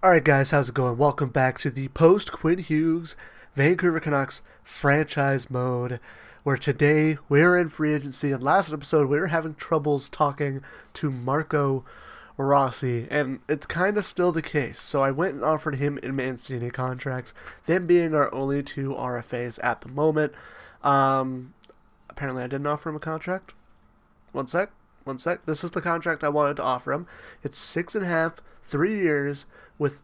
Alright guys, how's it going? Welcome back to the post-Quinn Hughes Vancouver Canucks Franchise Mode, where today we're in free agency, and last episode we were having troubles talking to Marco Rossi, and it's kind of still the case. So I went and offered him and Mancini contracts, them being our only two RFAs at the moment. Apparently I didn't offer him a contract. One sec. One sec. This is the contract I wanted to offer him. It's 6.5, 3 years with.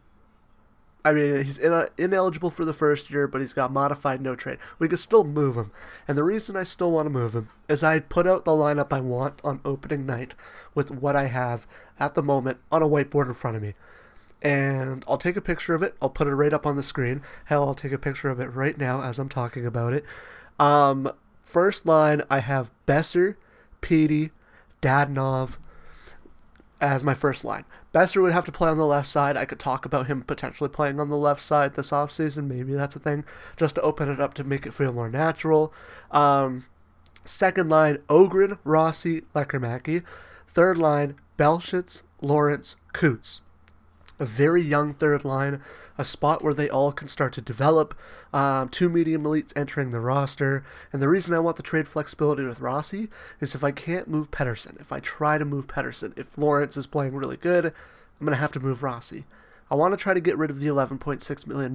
I mean, he's ineligible for the first year, but he's got modified no trade. We could still move him. And the reason I still want to move him is I put out the lineup I want on opening night with what I have at the moment on a whiteboard in front of me. And I'll take a picture of it. I'll put it right up on the screen. Hell, I'll take a picture of it right now as I'm talking about it. First line, I have Besser, Petey, Dadonov as my first line. Besser would have to play on the left side. I could talk about him potentially playing on the left side this offseason. Maybe that's a thing, just to open it up to make it feel more natural. Second line, Ogren, Rossi, Lekermacki. Third line, Belshitz, Lawrence, Coots. A very young third line, a spot where they all can start to develop. Two medium elites entering the roster. And the reason I want the trade flexibility with Rossi is if I can't move Pettersson, if I try to move Pettersson, if Lawrence is playing really good, I'm going to have to move Rossi. I want to try to get rid of the $11.6 million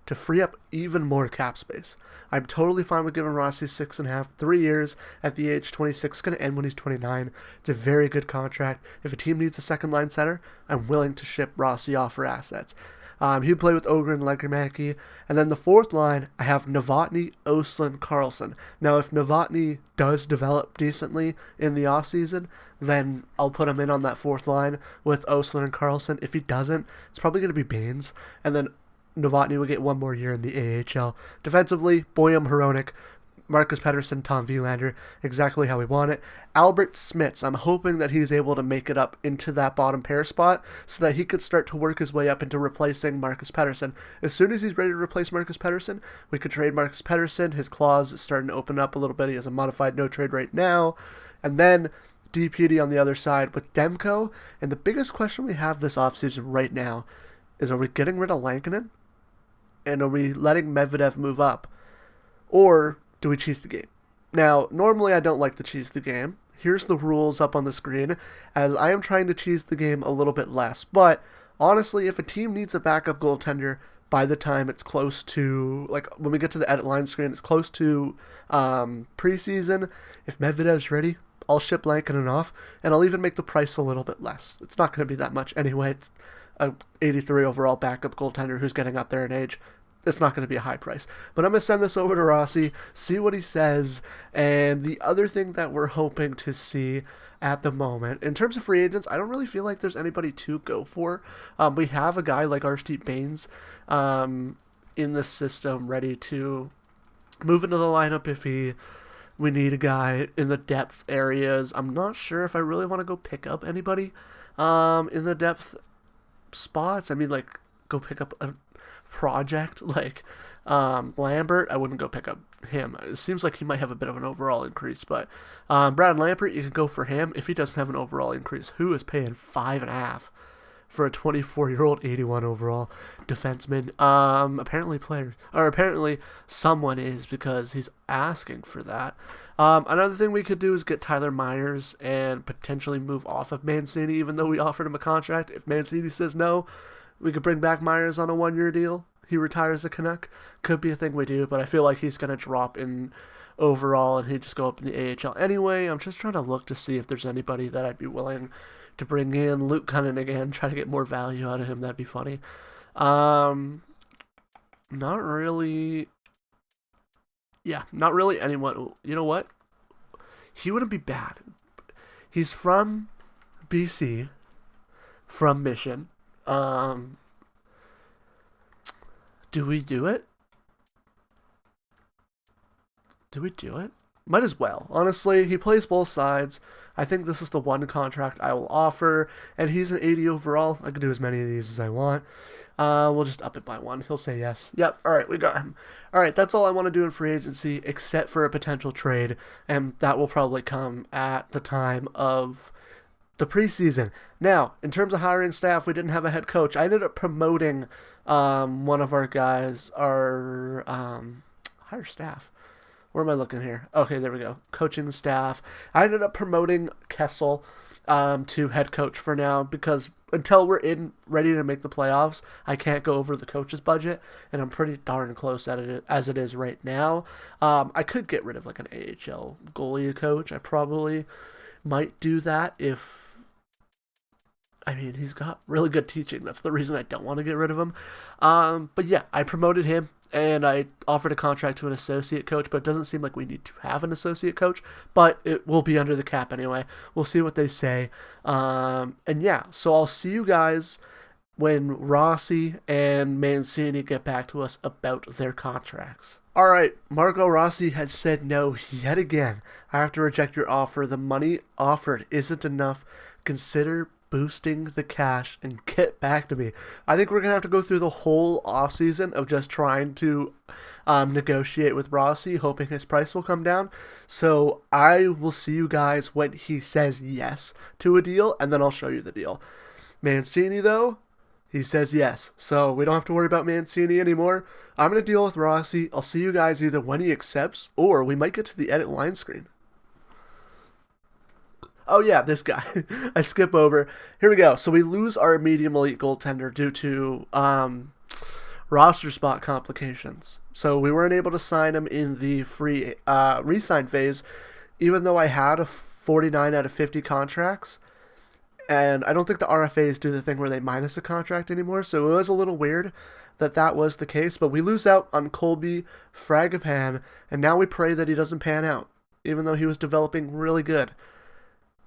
to free up even more cap space. I'm totally fine with giving Rossi 6.5, 3 years at the age 26. It's going to end when he's 29. It's a very good contract. If a team needs a second line center, I'm willing to ship Rossi off for assets. He'd play with Ogren and Lekermacki. And then the fourth line, I have Novotny, Oslin, Carlson. Now, if Novotny does develop decently in the offseason, then I'll put him in on that fourth line with Oslin and Carlson. If he doesn't, it's probably going to be Baines. And then Novotny will get one more year in the AHL. Defensively, Boyum, Hronek, Marcus Pettersson, Tom Wielander, exactly how we want it. Albert Smits, I'm hoping that he's able to make it up into that bottom pair spot so that he could start to work his way up into replacing Marcus Pettersson. As soon as he's ready to replace Marcus Pettersson, we could trade Marcus Pettersson. His clause is starting to open up a little bit. He has a modified no trade right now. And then DPD on the other side with Demko. And the biggest question we have this offseason right now is, are we getting rid of Lankinen? And are we letting Medvedev move up? Or do we cheese the game? Now, normally I don't like to cheese the game. Here's the rules up on the screen, as I am trying to cheese the game a little bit less. But honestly, if a team needs a backup goaltender by the time it's close to, like when we get to the edit line screen, it's close to preseason. If Medvedev's ready, I'll ship Lankinen off, and I'll even make the price a little bit less. It's not going to be that much anyway. It's a 83 overall backup goaltender who's getting up there in age. It's not going to be a high price. But I'm going to send this over to Rossi, see what he says. And the other thing that we're hoping to see at the moment, in terms of free agents, I don't really feel like there's anybody to go for. We have a guy like Arshdeep Baines in the system ready to move into the lineup if we need a guy in the depth areas. I'm not sure if I really want to go pick up anybody in the depth spots. I mean, like, go pick up a project like Lambert. I wouldn't go pick up him. It seems like he might have a bit of an overall increase, but Brad Lambert, you can go for him if he doesn't have an overall increase. Who is paying 5.5 for a 24-year-old 81 overall defenseman? Apparently someone is, because he's asking for that. Another thing we could do is get Tyler Myers and potentially move off of Mancini, even though we offered him a contract. If Mancini says no, we could bring back Myers on a 1-year deal. He retires a Canuck. Could be a thing we do, but I feel like he's going to drop in overall and he'd just go up in the AHL anyway. I'm just trying to look to see if there's anybody that I'd be willing to bring in. Luke Cunningham again, try to get more value out of him. That'd be funny. Not really. Yeah, not really anyone. You know what? He wouldn't be bad. He's from BC, from Mission. Do we do it? Do we do it? Might as well. Honestly, he plays both sides. I think this is the one contract I will offer, and he's an 80 overall. I can do as many of these as I want. We'll just up it by one. He'll say yes. Yep, alright, we got him. Alright, that's all I want to do in free agency, except for a potential trade, and that will probably come at the time of the preseason. Now, in terms of hiring staff, we didn't have a head coach. I ended up promoting one of our guys, our hire staff. Where am I looking here? Okay, there we go. Coaching staff. I ended up promoting Kessel to head coach for now because until we're ready to make the playoffs, I can't go over the coach's budget, and I'm pretty darn close at it as it is right now. I could get rid of like an AHL goalie coach. I probably might do that if. I mean, he's got really good teaching. That's the reason I don't want to get rid of him. But yeah, I promoted him and I offered a contract to an associate coach, but it doesn't seem like we need to have an associate coach, but it will be under the cap anyway. We'll see what they say. And yeah, so I'll see you guys when Rossi and Mancini get back to us about their contracts. All right, Marco Rossi has said no yet again. I have to reject your offer. The money offered isn't enough. Consider boosting the cash and get back to me. I think we're going to have to go through the whole offseason of just trying to negotiate with Rossi, hoping his price will come down. So I will see you guys when he says yes to a deal, and then I'll show you the deal. Mancini, though, he says yes. So we don't have to worry about Mancini anymore. I'm going to deal with Rossi. I'll see you guys either when he accepts, or we might get to the edit line screen. Oh yeah, this guy. I skip over. Here we go. So we lose our medium elite goaltender due to roster spot complications. So we weren't able to sign him in the free re-sign phase, even though I had a 49 out of 50 contracts. And I don't think the RFAs do the thing where they minus a contract anymore, so it was a little weird that was the case. But we lose out on Colby Fragapan, and now we pray that he doesn't pan out, even though he was developing really good.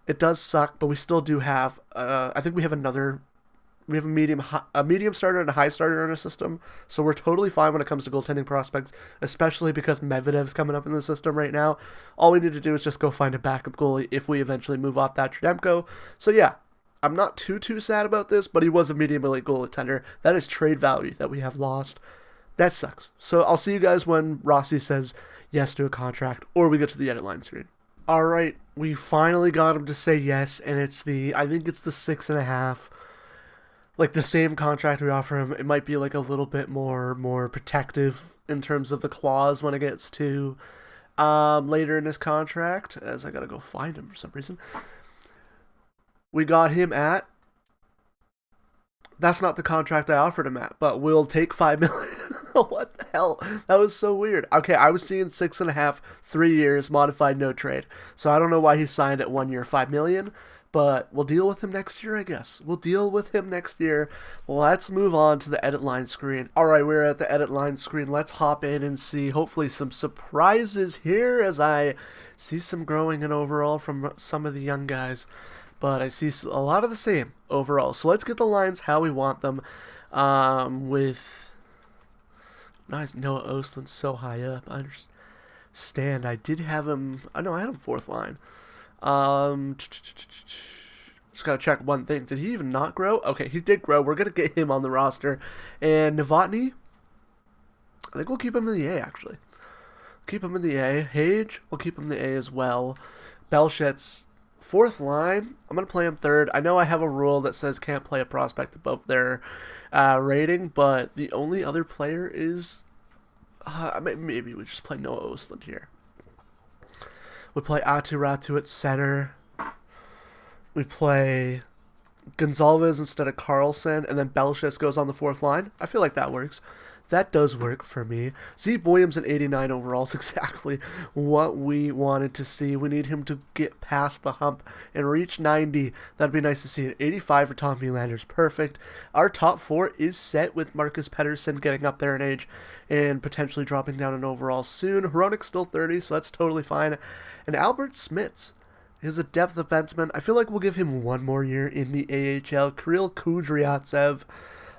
It does suck, but we still do have. I think we have a medium starter and a high starter in our system, so we're totally fine when it comes to goaltending prospects, especially because Medvedev's coming up in the system right now. All we need to do is just go find a backup goalie if we eventually move off that Tredemko. So yeah, I'm not too sad about this, but he was a medium elite goaltender. That is trade value that we have lost. That sucks. So I'll see you guys when Rossi says yes to a contract, or we get to the edit line screen. All right, we finally got him to say yes, and I think it's the 6.5, like the same contract we offer him. It might be like a little bit more protective in terms of the clause when it gets to later in his contract, as I gotta go find him for some reason. We got him at, that's not the contract I offered him at, but we'll take $5 million. What the hell? That was so weird. Okay, I was seeing 6.5, 3 years, modified, no trade. So I don't know why he signed at 1 year, $5 million, but we'll deal with him next year, I guess. We'll deal with him next year. Let's move on to the edit line screen. All right, we're at the edit line screen. Let's hop in and see, hopefully, some surprises here as I see some growing in overall from some of the young guys. But I see a lot of the same overall. So let's get the lines how we want them with... Nice, Noah Ostlund's so high up. I understand. I did have him... I know I had him fourth line. Just gotta check one thing. Did he even not grow? Okay, he did grow. We're gonna get him on the roster. And Novotny, I think we'll keep him in the A, actually. Keep him in the A. Hage, we'll keep him in the A as well. Belchet's fourth line. I'm going to play him third. I know I have a rule that says can't play a prospect above their rating, but the only other player is... maybe we just play Noah Ostlund here. We play Atu Ratu at center. We play Gonzalez instead of Carlson, and then Belchet goes on the fourth line. I feel like that works. That does work for me. Zeke Williams at 89 overall is exactly what we wanted to see. We need him to get past the hump and reach 90. That'd be nice to see. An 85 for Tom Verlander's perfect. Our top four is set with Marcus Pettersson getting up there in age and potentially dropping down in overall soon. Hronik's still 30, so that's totally fine. And Albert Smits is a depth defenseman. I feel like we'll give him one more year in the AHL. Kirill Kudryavtsev.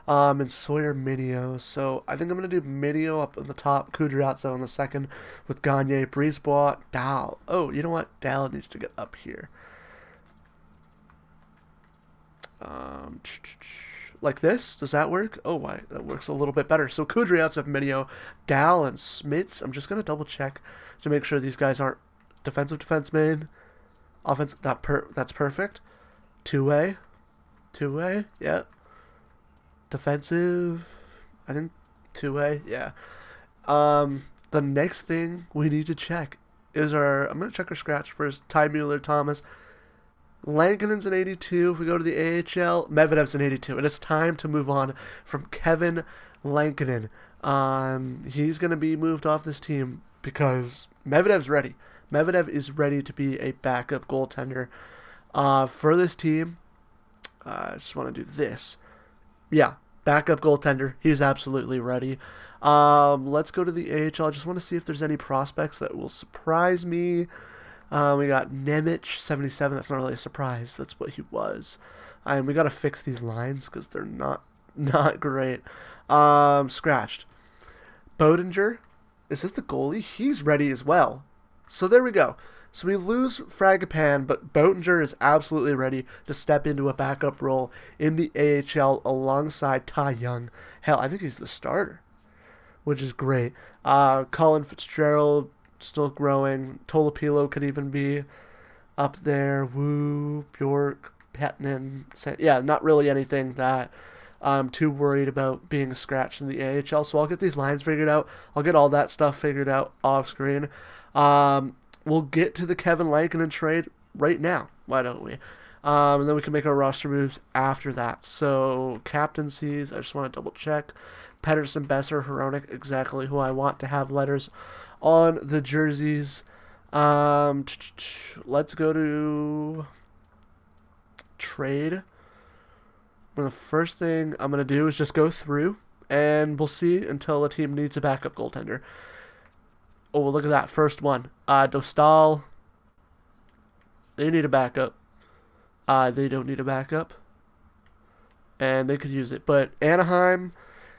And Sawyer Minio. So I think I'm going to do Minio up on the top, Kudryavtsev on the second, with Gagne, Brisebois, Dahl. Oh, you know what? Dahl needs to get up here. Like this? Does that work? Oh, why? That works a little bit better. So Kudryavtsev, Minio, Dahl, and Smits. I'm just going to double check to make sure these guys aren't defensive defensemen. Offense, that's perfect. Two-way. Two-way, yeah. Defensive, I think two-way, yeah. The next thing we need to check is I'm going to check our scratch first. Ty Mueller, Thomas. Lankinen's an 82. If we go to the AHL, Medvedev's an 82. And it's time to move on from Kevin Lankinen. He's going to be moved off this team because Medvedev's ready. Medvedev is ready to be a backup goaltender for this team. I just want to do this. Yeah, backup goaltender. He's absolutely ready. Let's go to the AHL. I just want to see if there's any prospects that will surprise me. We got Nemec, 77. That's not really a surprise. That's what he was. And we got to fix these lines because they're not great. Scratched. Bodinger. Is this the goalie? He's ready as well. So there we go. So we lose Fragipan, but Bodinger is absolutely ready to step into a backup role in the AHL alongside Ty Young. Hell, I think he's the starter, which is great. Colin Fitzgerald, still growing. Tolopilo could even be up there. Woo, Bjork, Petnin. Yeah, not really anything that I'm too worried about being scratched in the AHL. So I'll get these lines figured out. I'll get all that stuff figured out off screen. We'll get to the Kevin Lankinen trade right now. Why don't we? And then we can make our roster moves after that. So captaincies, I just want to double check. Pettersson, Besser, Hronek, exactly who I want to have letters on the jerseys. Let's go to trade. The first thing I'm going to do is just go through, and we'll see until a team needs a backup goaltender. Oh, well, look at that first one. Dostal, they need a backup. They don't need a backup, and they could use it. But Anaheim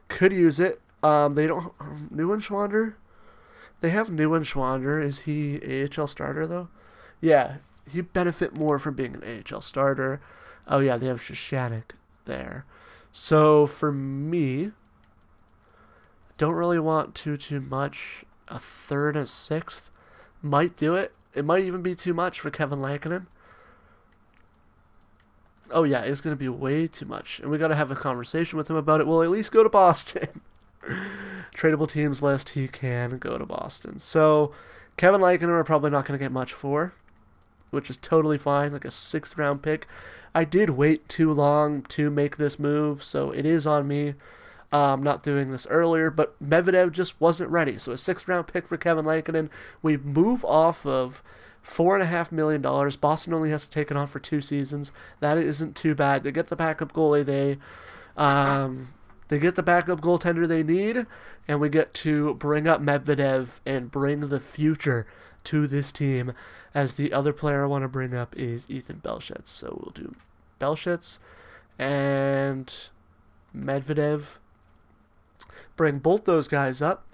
could use it. They don't. Neuenschwander? They have Neuenschwander. Is he AHL starter, though? Yeah, he'd benefit more from being an AHL starter. Oh, yeah, they have Shashanik there. So, for me, don't really want too much. A third, a sixth might do it. It might even be too much for Kevin Lankinen. Oh, yeah, it's going to be way too much. And we got to have a conversation with him about it. We'll at least go to Boston. Tradable teams list, he can go to Boston. So, Kevin Lankinen we're probably not going to get much for, which is totally fine, like a 6th round pick. I did wait too long to make this move, so it is on me. Not doing this earlier, but Medvedev just wasn't ready. So a 6th round pick for Kevin Lankinen. We move off of $4.5 million. Boston only has to take it on for 2 seasons. That isn't too bad. They get the backup goalie they get the backup goaltender they need, and we get to bring up Medvedev and bring the future to this team. As the other player I want to bring up is Ethan Belshitz. So we'll do Belshitz and Medvedev. Bring both those guys up.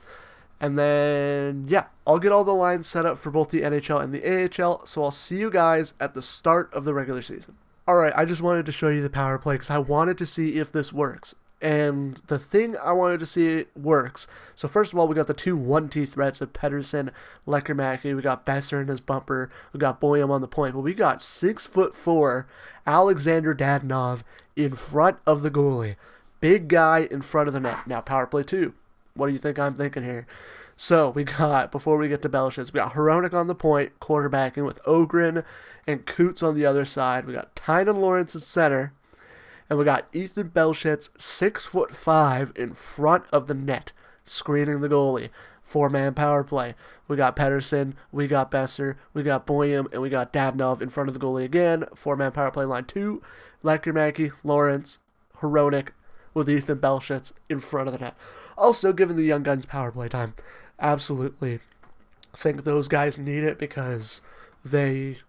And then, yeah, I'll get all the lines set up for both the NHL and the AHL. So I'll see you guys at the start of the regular season. Alright, I just wanted to show you the power play because I wanted to see if this works. And the thing I wanted to see works. So first of all, we got the 2 1-T threats of Pettersson, Lekkerimäki. We got Besser in his bumper. We got Boyum on the point. But we got 6'4" Alexander Dadonov in front of the goalie. Big guy in front of the net. Now, power play 2. What do you think I'm thinking here? So, we got, before we get to Belshitz, we got Hronek on the point, quarterbacking with Ogren and Coots on the other side. We got Tynan Lawrence in center. And we got Ethan Belshitz, 6'5", in front of the net, screening the goalie. 4-man power play. We got Pettersson, we got Besser, we got Boyum, and we got Dadonov in front of the goalie again. 4-man power play line 2. Lekkerimäki, Lawrence, Hronek, with Ethan Belshitz in front of the net. Also, given the young guns power play time, absolutely think those guys need it because they,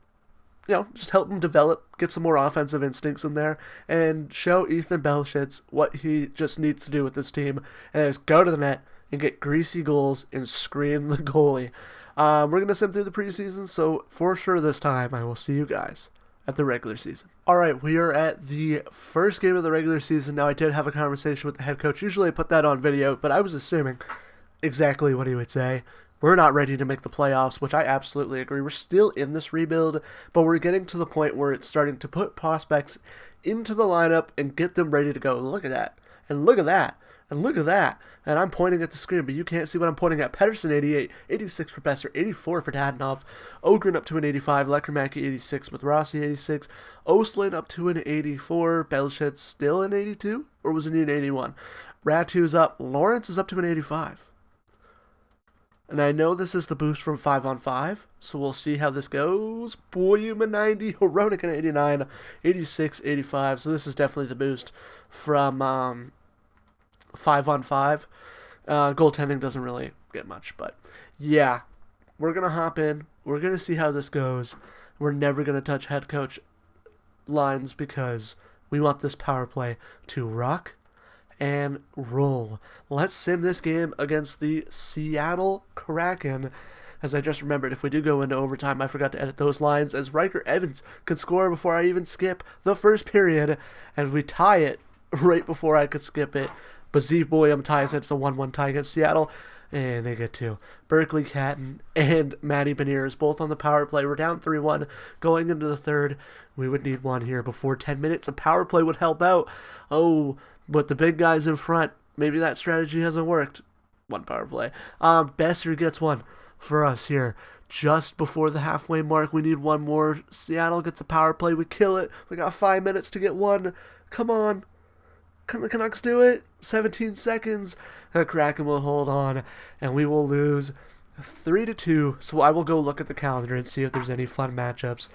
just help them develop, get some more offensive instincts in there, and show Ethan Belshitz what he just needs to do with this team, and is go to the net and get greasy goals and screen the goalie. We're going to sim through the preseason, so for sure this time I will see you guys at the regular season. Alright, we are at the first game of the regular season. Now, I did have a conversation with the head coach. Usually I put that on video, but I was assuming exactly what he would say. we're not ready to make the playoffs, which I absolutely agree. We're still in this rebuild, but we're getting to the point where it's starting to put prospects into the lineup and get them ready to go. Look at that. And look at that. And look at that. And I'm pointing at the screen, but you can't see what I'm pointing at. Pedersen, 88. 86 for Besser. 84 for Dadonov. Ogren up to an 85. Lekermacki, 86 with Rossi, 86. Oslin up to an 84. Belshitz still an 82? Or was it an 81? Ratu's up. Lawrence is up to an 85. And I know this is the boost from 5-on-5, so we'll see how this goes. Boyum a 90, Hronek an 89, 86, 85. So this is definitely the boost from 5-on-5. Goaltending doesn't really get much, but yeah, we're going to hop in. We're going to see how this goes. We're never going to touch head coach lines because we want this power play to rock and roll. Let's sim this game against the Seattle Kraken. As I just remembered, if we do go into overtime, I forgot to edit those lines, as Riker Evans could score before I even skip the first period, and we tie it right before I could skip it. Baziv Boyum ties it. It's a 1-1 tie against Seattle, and they get two. Berkeley Catton and Matty Beniers both on the power play. We're down 3-1 going into the third. We would need one here before 10 minutes. A power play would help out. Oh, but the big guys in front, maybe that strategy hasn't worked. One power play. Besser gets one for us here. Just before the halfway mark, we need one more. Seattle gets a power play. We kill it. We got 5 minutes to get one. Come on. Can the Canucks do it? 17 seconds. The Kraken will hold on, and we will lose 3-2. So I will go look at the calendar and see if there's any fun matchups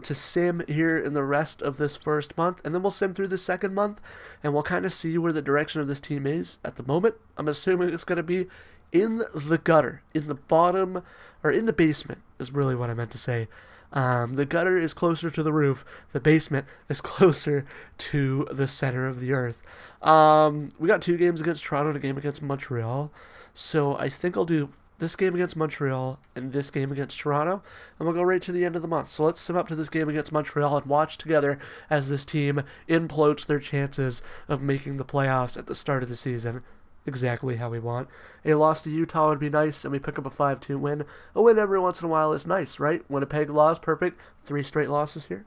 to sim here in the rest of this first month, and then we'll sim through the second month, and we'll kind of see where the direction of this team is at the moment. I'm assuming it's going to be in the gutter, in the bottom, or in the basement is really what I meant to say. The gutter is closer to the roof. The basement is closer to the center of the earth. We got 2 games against Toronto and a game against Montreal. So I think I'll do this game against Montreal and this game against Toronto, and we'll go right to the end of the month. So let's sim up to this game against Montreal and watch together as this team implodes their chances of making the playoffs at the start of the season. Exactly how we want. A loss to Utah would be nice, and we pick up a 5-2 win. A win every once in a while is nice, right? Winnipeg lost, perfect. 3 straight losses here.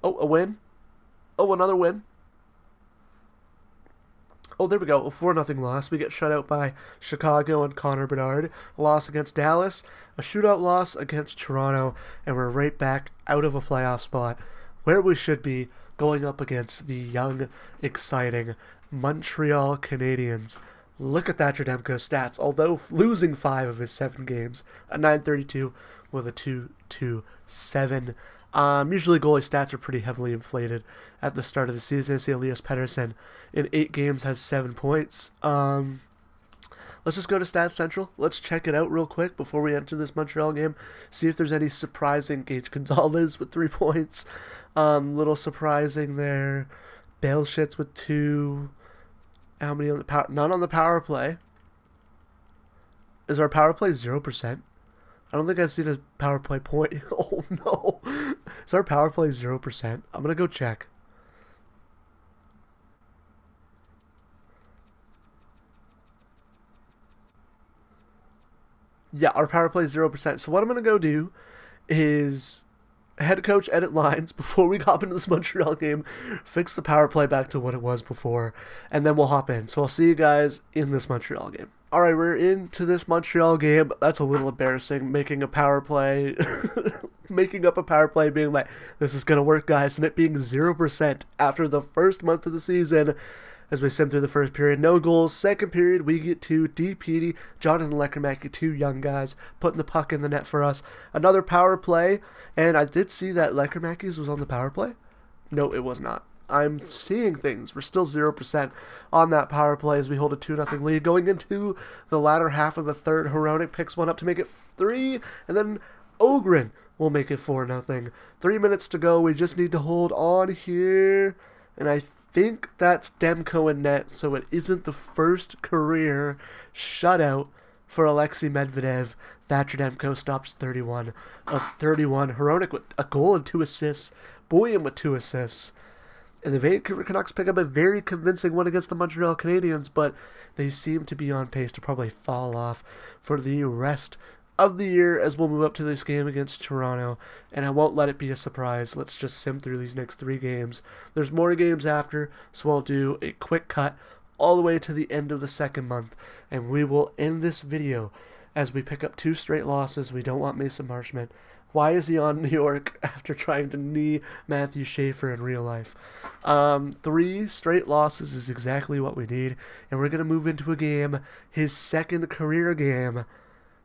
Oh, a win. Oh, another win. Oh, there we go. A 4-0 loss. We get shut out by Chicago and Connor Bedard. A loss against Dallas. A shootout loss against Toronto. And we're right back out of a playoff spot where we should be, going up against the young, exciting Montreal Canadiens. Look at that Demko stats. Although losing 5 of his 7 games, a 932 with a 227. Usually goalie stats are pretty heavily inflated at the start of the season. I see Elias Pettersson in 8 games has 7 points. Let's just go to Stats Central. Let's check it out real quick before we enter this Montreal game. See if there's any surprising. Gage Gonzalez with 3 points. Little surprising there. Belshitz with 2. How many on the power? None on the power play. Is our power play 0%? I don't think I've seen a power play point. Oh no. Is our power play 0%? I'm going to go check. Yeah, our power play is 0%. So what I'm going to go do is head coach edit lines before we hop into this Montreal game, fix the power play back to what it was before, and then we'll hop in. So I'll see you guys in this Montreal game. Alright, we're into this Montreal game. That's a little embarrassing, making a power play, making up a power play, being like, this is going to work, guys, and it being 0% after the first month of the season. As we sim through the first period, no goals. Second period, we get 2. DPD, Jonathan Lekermacki, 2 young guys, putting the puck in the net for us. Another power play, and I did see that Lekermacki's was on the power play. No, it was not. I'm seeing things. We're still 0% on that power play as we hold a 2-0 lead. Going into the latter half of the third, Hronek picks one up to make it 3, and then Ogren will make it 4-0. 3 minutes to go. We just need to hold on here, and I think that's Demko in net, so it isn't the first career shutout for Alexei Medvedev. Thatcher Demko stops 31 of 31. Hronek with a goal and 2 assists. Boyum with 2 assists. And the Vancouver Canucks pick up a very convincing one against the Montreal Canadiens, but they seem to be on pace to probably fall off for the rest of the year as we'll move up to this game against Toronto, and I won't let it be a surprise. Let's just sim through these next 3 games. There's more games after, so I'll do a quick cut all the way to the end of the second month, and we will end this video as we pick up 2 straight losses. We don't want Mason Marchment. Why is he on New York after trying to knee Matthew Schaefer in real life? 3 straight losses is exactly what we need, and we're going to move into a game, his second career game,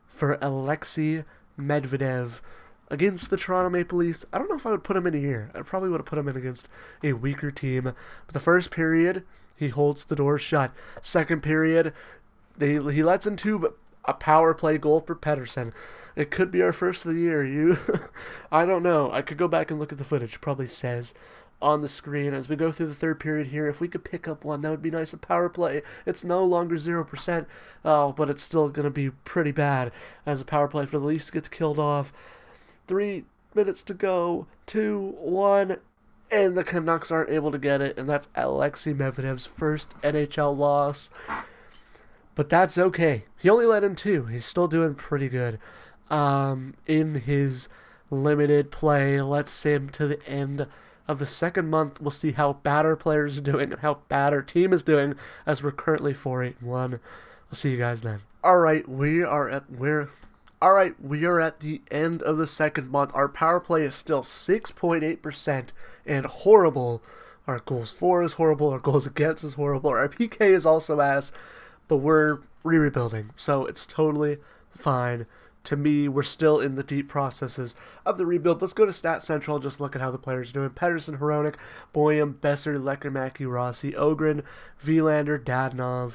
for Alexei Medvedev against the Toronto Maple Leafs. I don't know if I would put him in here. I probably would have put him in against a weaker team. But the first period, he holds the door shut. Second period, he lets in 2, but a power play goal for Pettersson. It could be our first of the year. I don't know. I could go back and look at the footage. It probably says on the screen as we go through the third period here. If we could pick up one, that would be nice. A power play. It's no longer 0%, but it's still going to be pretty bad as a power play for the Leafs gets killed off. 3 minutes to go. 2, 1, and the Canucks aren't able to get it, and that's Alexei Medvedev's first NHL loss. But that's okay. He only let in 2. He's still doing pretty good in his limited play. Let's sim to the end of the second month. We'll see how bad our players are doing and how bad our team is doing as we're currently 4-8-1. We'll see you guys then. Alright, we are at the end of the second month. Our power play is still 6.8% and horrible. Our goals for is horrible. Our goals against is horrible. Our PK is also ass, but we're rebuilding, so it's totally fine. To me, we're still in the deep processes of the rebuild. Let's go to Stat Central and just look at how the players are doing. Pettersson, Hronek, Boyum, Besser, Lekermacki, Rossi, Ogren, Vilander, Dadonov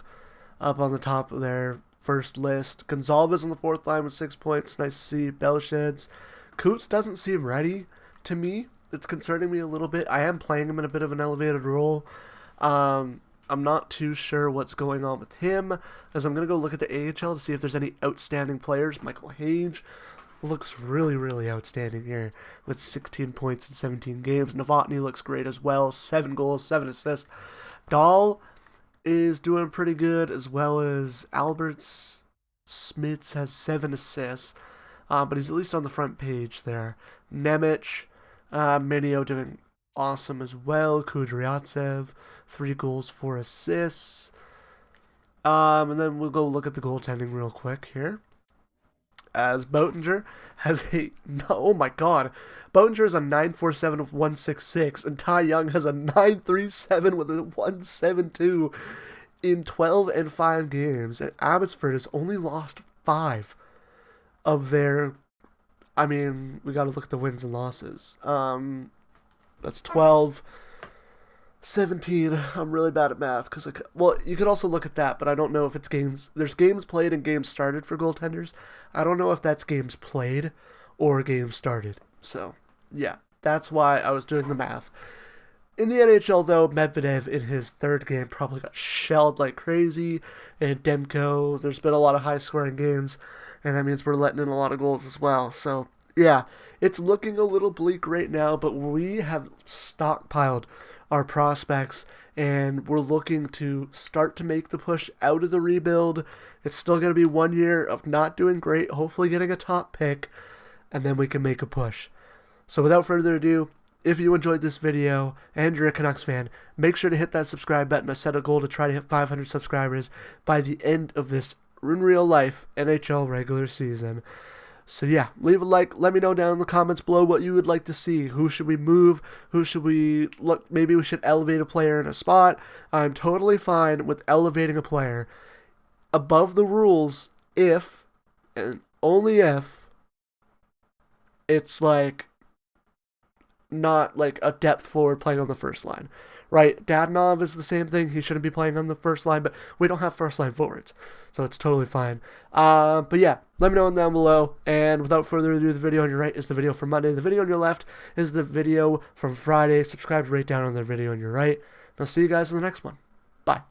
up on the top of their first list. Gonzalez on the 4th line with 6 points. Nice to see. Belsheds. Coots doesn't seem ready to me. It's concerning me a little bit. I am playing him in a bit of an elevated role. I'm not too sure what's going on with him, as I'm going to go look at the AHL to see if there's any outstanding players. Michael Hage looks really, really outstanding here with 16 points in 17 games. Novotny looks great as well, 7 goals, 7 assists. Dahl is doing pretty good, as well as Alberts Smits has 7 assists, but he's at least on the front page there. Nemec, Minio doing awesome as well. Kudryavtsev, 3 goals, 4 assists. And then we'll go look at the goaltending real quick here. As Boetinger has oh my god. Boetinger has a 947 with 166, and Ty Young has a 937 with a 172 in 12 and 5 games. And Abbotsford has only lost 5 of their, I mean, we got to look at the wins and losses. That's 12, 17. I'm really bad at math because, well, you could also look at that, but I don't know if it's games. There's games played and games started for goaltenders. I don't know if that's games played or games started. So, yeah, that's why I was doing the math. In the NHL, though, Medvedev in his 3rd game probably got shelled like crazy. And Demko, there's been a lot of high-scoring games, and that means we're letting in a lot of goals as well. So, yeah, it's looking a little bleak right now, but we have stockpiled our prospects, and we're looking to start to make the push out of the rebuild. It's still going to be 1 year of not doing great, hopefully getting a top pick, and then we can make a push. So without further ado, if you enjoyed this video and you're a Canucks fan, make sure to hit that subscribe button. I set a goal to try to hit 500 subscribers by the end of this in real life NHL regular season. So yeah, leave a like. Let me know down in the comments below what you would like to see. Who should we move? Who should we look? Maybe we should elevate a player in a spot. I'm totally fine with elevating a player above the rules if, and only if, it's like not like a depth forward playing on the first line. Right, Dadonov is the same thing. He shouldn't be playing on the first line, but we don't have first line forwards, so it's totally fine. But yeah, let me know down below. And without further ado, the video on your right is the video from Monday. The video on your left is the video from Friday. Subscribe right down on the video on your right. And I'll see you guys in the next one. Bye.